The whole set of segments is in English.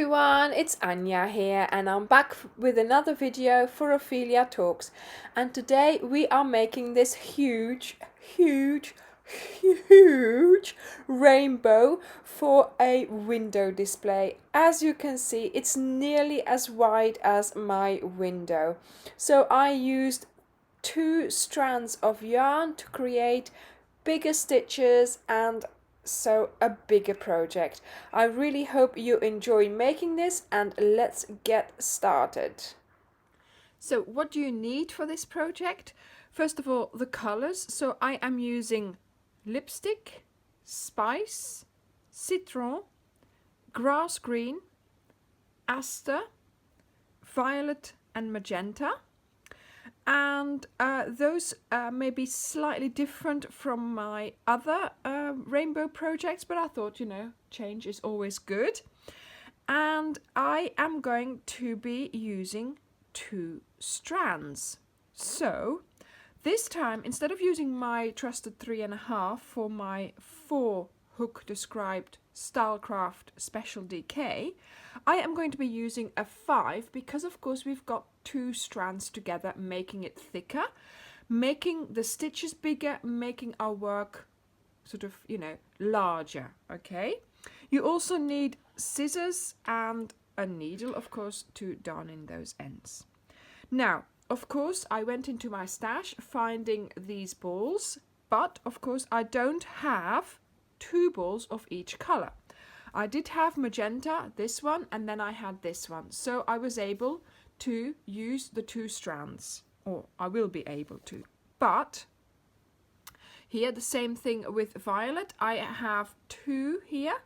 everyone, it's Anja here and I'm back with another video for Ophelia Talks, and today we are making this huge rainbow for a window display. As you can see, it's nearly as wide as my window. So I used 2 strands of yarn to create bigger stitches and so a bigger project. I really hope you enjoy making this, and let's get started. So what do you need for this project? First of all, the colors. So I am using lipstick, spice, citron, grass green, aster, violet and magenta. And those may be slightly different from my other rainbow projects, but I thought, change is always good. And I am going to be using 2 strands. So this time, instead of using my trusted 3.5 for my 4 hook described Stylecraft Special DK, I am going to be using a 5 because of course we've got 2 strands together, making it thicker, making the stitches bigger, making our work sort of, larger, okay? You also need scissors and a needle, of course, to darn in those ends. Now, of course, I went into my stash finding these balls, but of course I don't have 2 balls of each color. I did have magenta, this one, and then I had this one. So I was able to use the 2 strands, or I will be able to. But here the same thing with violet. I have 2 here,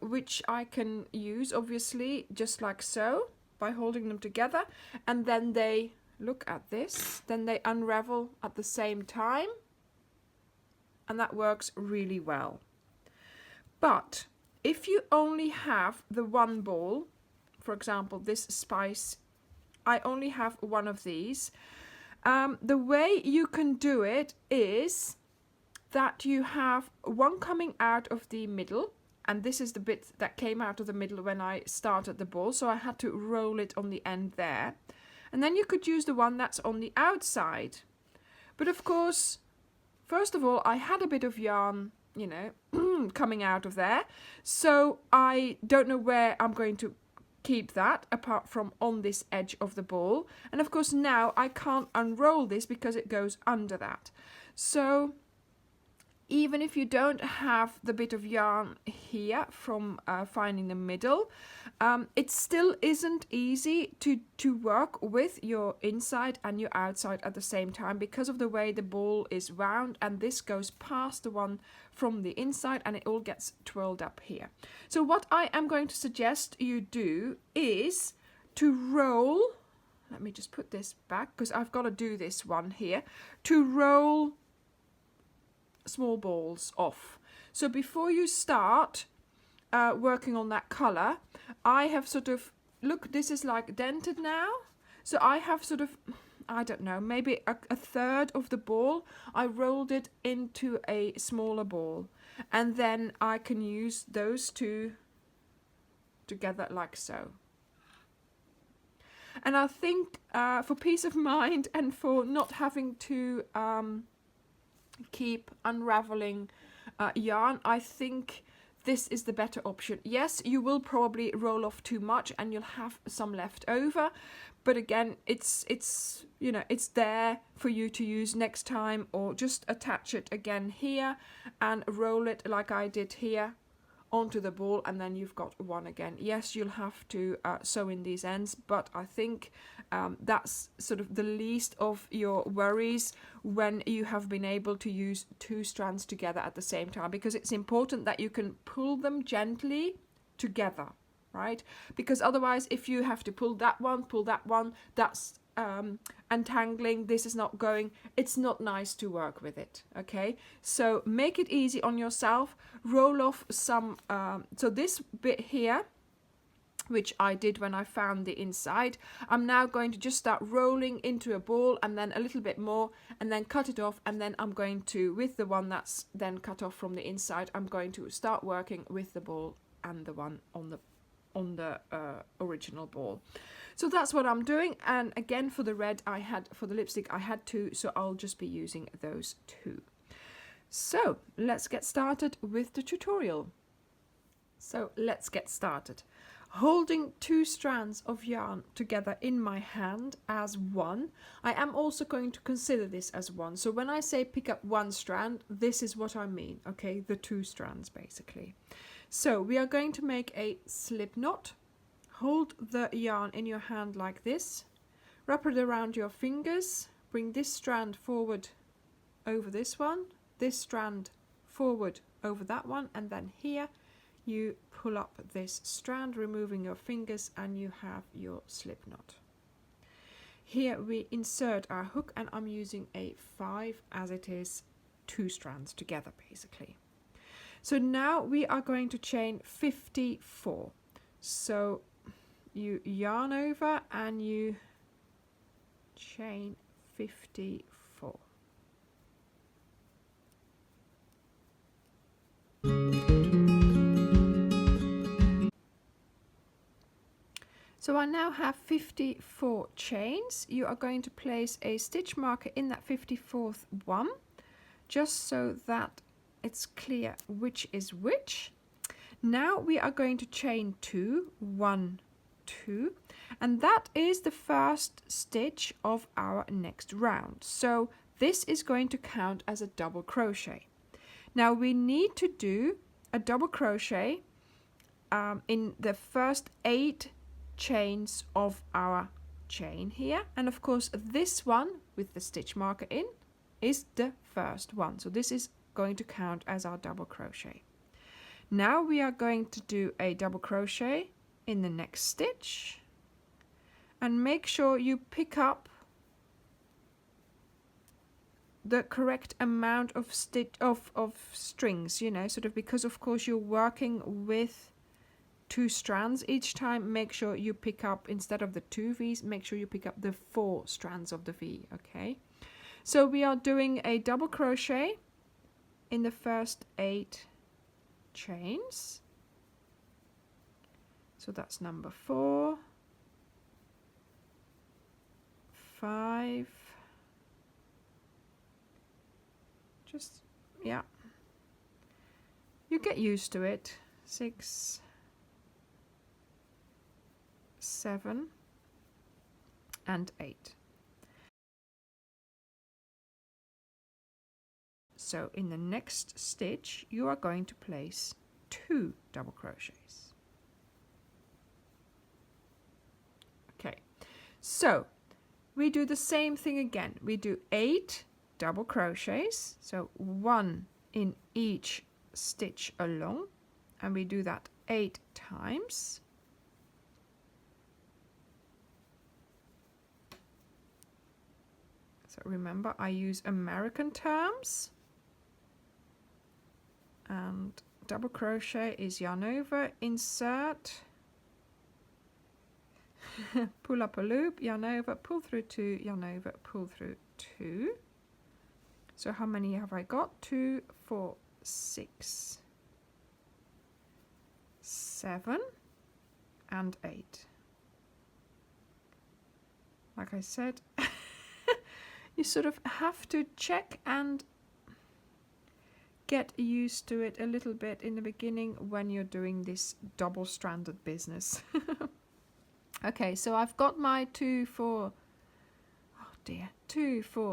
which I can use obviously just like so by holding them together, and then they, look at this, then they unravel at the same time, and that works really well. But if you only have the 1 ball, for example this spice, I only have 1 of these, the way you can do it is that you have 1 coming out of the middle, and this is the bit that came out of the middle when I started the ball, so I had to roll it on the end there. And then you could use the one that's on the outside. But of course, first of all, I had a bit of yarn, coming out of there, so I don't know where I'm going to keep that apart from on this edge of the ball. And of course now I can't unroll this because it goes under that. So even if you don't have the bit of yarn here from finding the middle, it still isn't easy to work with your inside and your outside at the same time because of the way the ball is wound, and this goes past the one from the inside and it all gets twirled up here. So what I am going to suggest you do is to roll, let me just put this back because I've got to do this one here, to roll small balls off. So before you start working on that color, I have sort of, look, this is like dented now, so I have sort of, I don't know, maybe a third of the ball, I rolled it into a smaller ball, and then I can use those 2 together like so. And I think for peace of mind and for not having to keep unraveling yarn, I think this is the better option. Yes, you will probably roll off too much and you'll have some left over, but again, it's there for you to use next time, or just attach it again here and roll it like I did here onto the ball, and then you've got 1 again. Yes, you'll have to sew in these ends, but I think that's sort of the least of your worries when you have been able to use 2 strands together at the same time, because it's important that you can pull them gently together, right? Because otherwise, if you have to pull that one, that's untangling, this is not going, it's not nice to work with it, okay? So make it easy on yourself, roll off some, so this bit here, which I did when I found the inside, I'm now going to just start rolling into a ball and then a little bit more and then cut it off, and then I'm going to, with the one that's then cut off from the inside, I'm going to start working with the ball and the one on the original ball. So that's what I'm doing, and again for the red for the lipstick I had two, so I'll just be using those two. So let's get started with the tutorial. So let's get started. Holding two strands of yarn together in my hand as one, I am also going to consider this as one. So when I say pick up one strand, this is what I mean, okay? The two strands basically. So we are going to make a slip knot. Hold the yarn in your hand like this, wrap it around your fingers, bring this strand forward over this one, this strand forward over that one, and then here you pull up this strand, removing your fingers, and you have your slip knot. Here we insert our hook, and I'm using a 5 as it is two strands together basically. So now we are going to chain 54. So you yarn over and you chain 54. So I now have 54 chains. You are going to place a stitch marker in that 54th one, just so that it's clear which is which. Now we are going to chain 2, 1, 2, and that is the first stitch of our next round. So this is going to count as a double crochet. Now we need to do a double crochet in the first 8 chains of our chain here, and of course this one with the stitch marker in is the first one, so this is going to count as our double crochet. Now we are going to do a double crochet in the next stitch, and make sure you pick up the correct amount of strings, you know, sort of, because of course you're working with 2 strands each time. Make sure you pick up, instead of the 2 V's, make sure you pick up the 4 strands of the V, okay? So we are doing a double crochet in the first 8 chains. So that's number 4, 5, just, yeah, you get used to it, 6, 7 and 8. So in the next stitch you are going to place 2 double crochets. Okay, so we do the same thing again. We do 8 double crochets, so 1 in each stitch along, and we do that 8 times. So remember, I use American terms, and double crochet is yarn over, insert, pull up a loop, yarn over, pull through 2, yarn over, pull through 2. So how many have I got? 2, 4, 6, 7 and 8. Like I said, you sort of have to check and get used to it a little bit in the beginning when you're doing this double-stranded business. Okay, so I've got my 2, 4,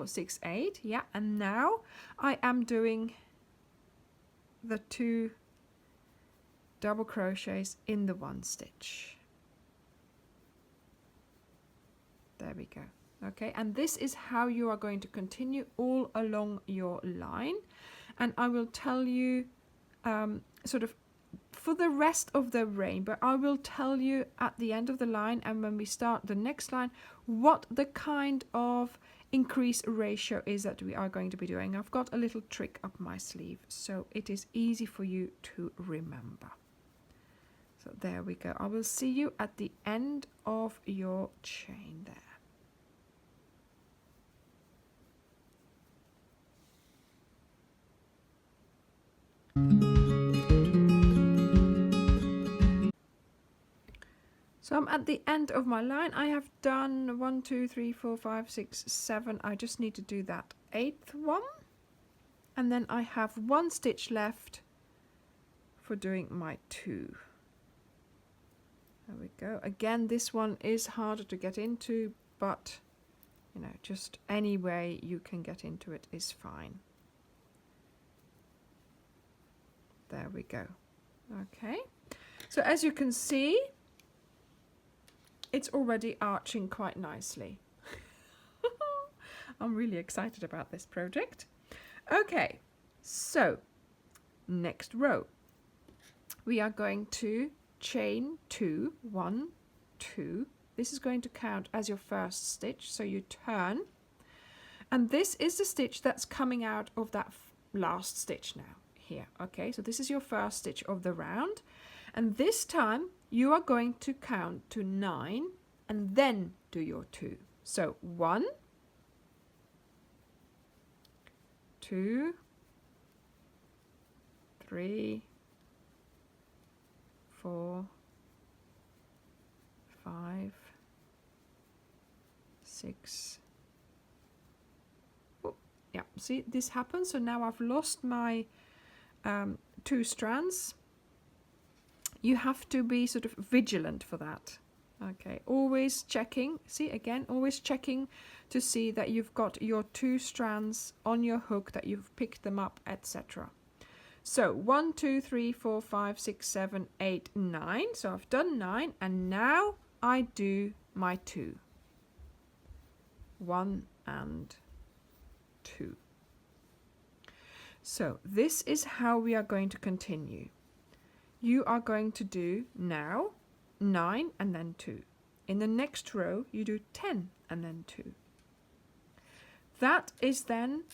6, 8, yeah, and now I am doing the 2 double crochets in the 1 stitch. There we go. Okay, and this is how you are going to continue all along your line, and I will tell you sort of for the rest of the rainbow, I will tell you at the end of the line and when we start the next line what the kind of increase ratio is that we are going to be doing. I've got a little trick up my sleeve so it is easy for you to remember. So there we go. I will see you at the end of your chain there. So I'm at the end of my line. I have done 1, 2, 3, 4, 5, 6, 7. I just need to do that 8th one. And then I have 1 stitch left for doing my 2. There we go. Again, this one is harder to get into, but you know, just any way you can get into it is fine. There we go. Okay. So as you can see, it's already arching quite nicely. I'm really excited about this project. Okay, so next row. We are going to chain 2, 1, 2. This is going to count as your first stitch, so you turn. And this is the stitch that's coming out of that last stitch now, here. Okay, so this is your first stitch of the round. And this time you are going to count to 9 and then do your 2. So 1, 2, 3, 4, 5, 6. Oh, yeah, see, this happens. So now I've lost my 2 strands. You have to be sort of vigilant for that. Okay, always checking. See, again, always checking to see that you've got your 2 strands on your hook, that you've picked them up, etc. So 1, 2, 3, 4, 5, 6, 7, 8, 9. So I've done 9, and now I do my 2. 1 and 2. So this is how we are going to continue. You are going to do now 9 and then 2. In the next row you do 10 and then 2. That is then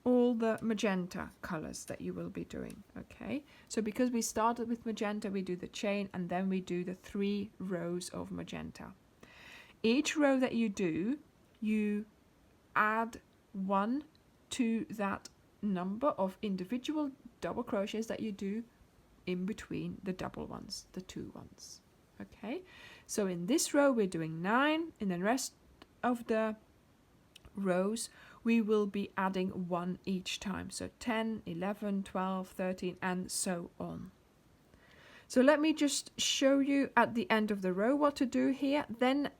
all the magenta colors that you will be doing. Okay, so because we started with magenta, we do the chain and then we do the 3 rows of magenta. Each row that you do, you add 1 to that number of individual double crochets that you do in between the double ones, the 2 ones. Okay, so in this row we're doing 9. In the rest of the rows we will be adding 1 each time, so 10, 11, 12, 13 and so on. So let me just show you at the end of the row what to do here. Then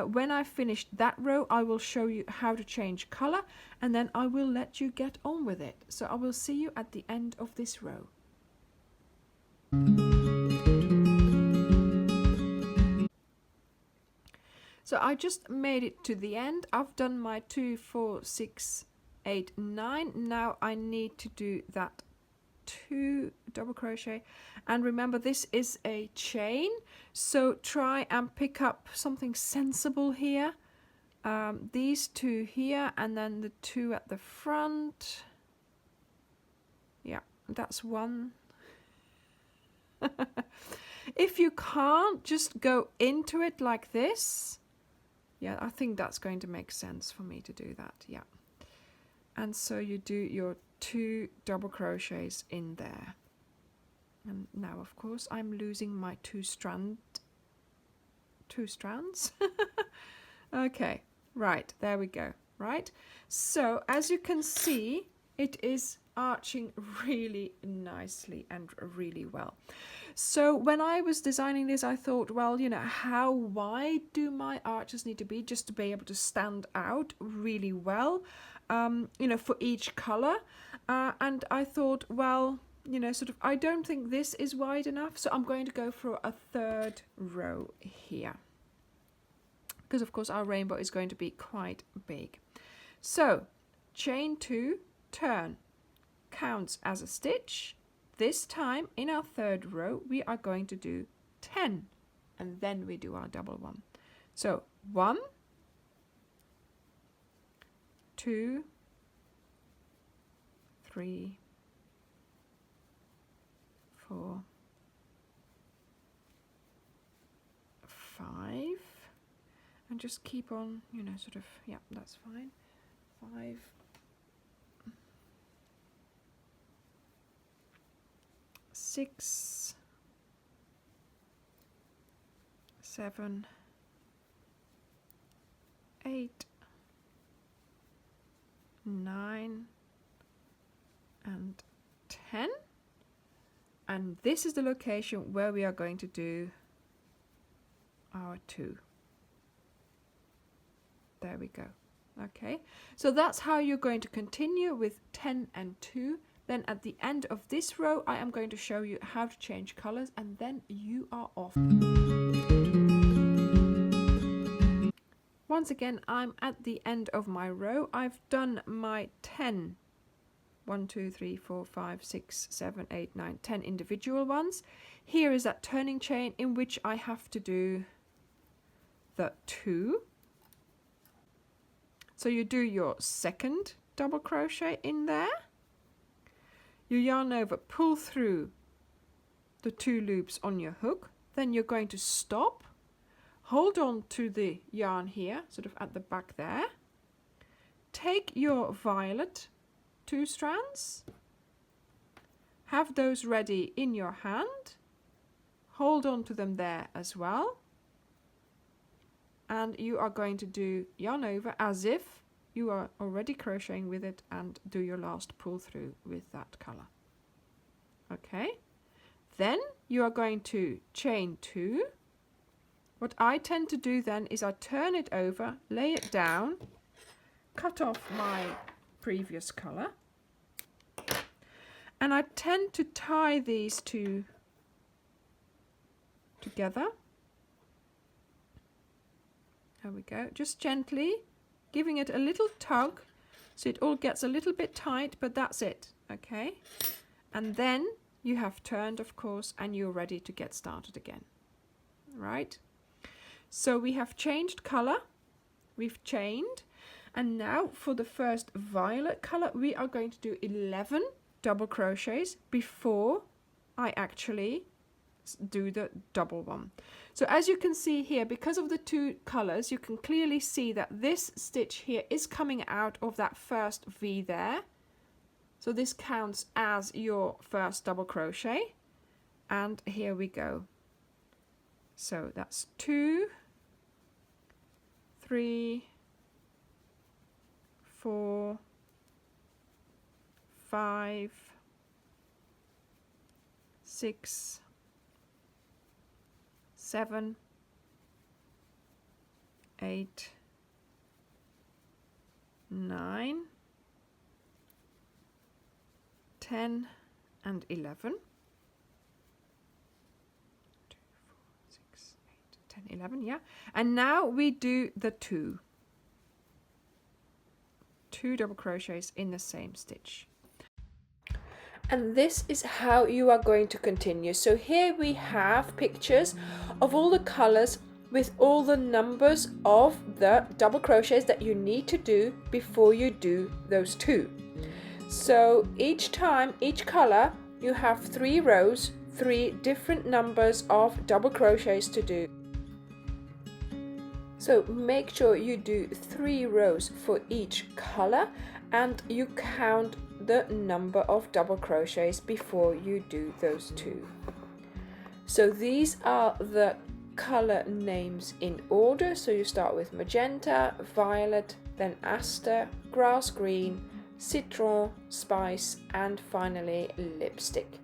when I finished that row, I will show you how to change color, and then I will let you get on with it. So I will see you at the end of this row. So I just made it to the end. I've done my 2, 4, 6, 8, 9. Now I need to do that 2 double crochet, and remember this is a chain, so try and pick up something sensible here. These 2 here and then the 2 at the front. Yeah, that's 1. If you can't, just go into it like this. Yeah, I think that's going to make sense for me to do that. Yeah, and so you do your 2 double crochets in there. And now of course I'm losing my 2 strands. Okay, right, there we go. Right, so as you can see, it is arching really nicely and really well. So when I was designing this, I thought, well, you know, how wide do my arches need to be just to be able to stand out really well, you know, for each color. And I thought, well, you know, sort of, I don't think this is wide enough, so I'm going to go for a 3rd row here, because of course our rainbow is going to be quite big. So chain 2, turn, counts as a stitch. This time in our 3rd row we are going to do 10 and then we do our double one. So 1, 2, 3, 4, 5, and just keep on, you know, sort of, yeah, that's fine. 5, 6, 7, 8, 9 and 10, and this is the location where we are going to do our 2. There we go. Okay, so that's how you're going to continue with 10 and 2. Then at the end of this row I am going to show you how to change colors, and then you are off. Once again, I'm at the end of my row. I've done my 10. 1, 2, 3, 4, 5, 6, 7, 8, 9, 10 individual ones. Here is that turning chain in which I have to do the 2. So you do your second double crochet in there. You yarn over, pull through the 2 loops on your hook. Then you're going to stop. Hold on to the yarn here, sort of at the back there. Take your violet 2 strands. Have those ready in your hand. Hold on to them there as well. And you are going to do yarn over as if you are already crocheting with it, and do your last pull through with that color. Okay. Then you are going to chain 2. What I tend to do then is I turn it over, lay it down, cut off my previous color, and I tend to tie these 2 together. There we go, just gently giving it a little tug so it all gets a little bit tight, but that's it. Okay, and then you have turned, of course, and you're ready to get started again. Right, so we have changed color, we've chained, and now for the first violet color we are going to do 11 double crochets before I actually do the double one. So as you can see here, because of the 2 colors, you can clearly see that this stitch here is coming out of that first V there. So this counts as your first double crochet, and here we go. So that's 2, 3, 4, 5, 6, 7, 8, 9, 10 and 11. 2, 4, 6, 8, 10, 11, yeah. And now we do the 2 double crochets in the same stitch. And this is how you are going to continue. So here we have pictures of all the colors with all the numbers of the double crochets that you need to do before you do those 2. So each time, each color, you have 3 rows, 3 different numbers of double crochets to do. So make sure you do 3 rows for each color, and you count the number of double crochets before you do those 2. So these are the color names in order. So you start with magenta, violet, then aster, grass green, citron, spice, and finally lipstick.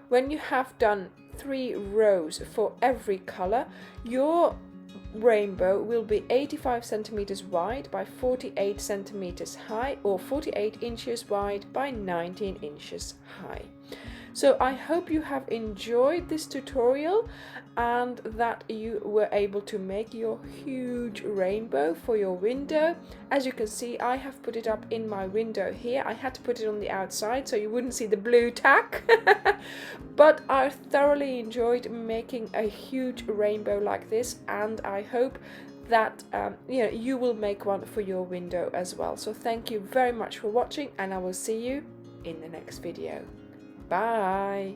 When you have done 3 rows for every color, your rainbow will be 85 centimeters wide by 48 centimeters high, or 48 inches wide by 19 inches high. So I hope you have enjoyed this tutorial and that you were able to make your huge rainbow for your window. As you can see, I have put it up in my window here. I had to put it on the outside so you wouldn't see the blue tack. But I thoroughly enjoyed making a huge rainbow like this, and I hope that you will make one for your window as well. So thank you very much for watching, and I will see you in the next video. Bye!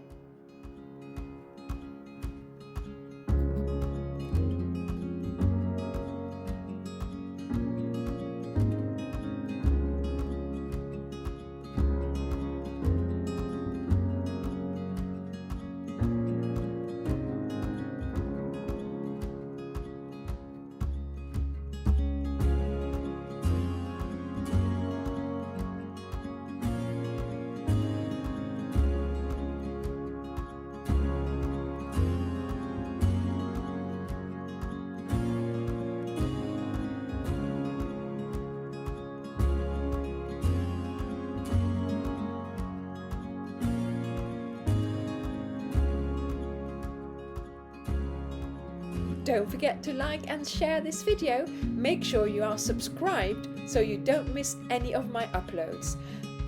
Don't forget to like and share this video. Make sure you are subscribed so you don't miss any of my uploads.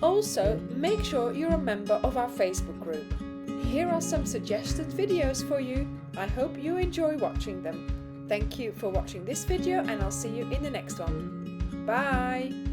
Also, make sure you're a member of our Facebook group. Here are some suggested videos for you. I hope you enjoy watching them. Thank you for watching this video, and I'll see you in the next one. Bye!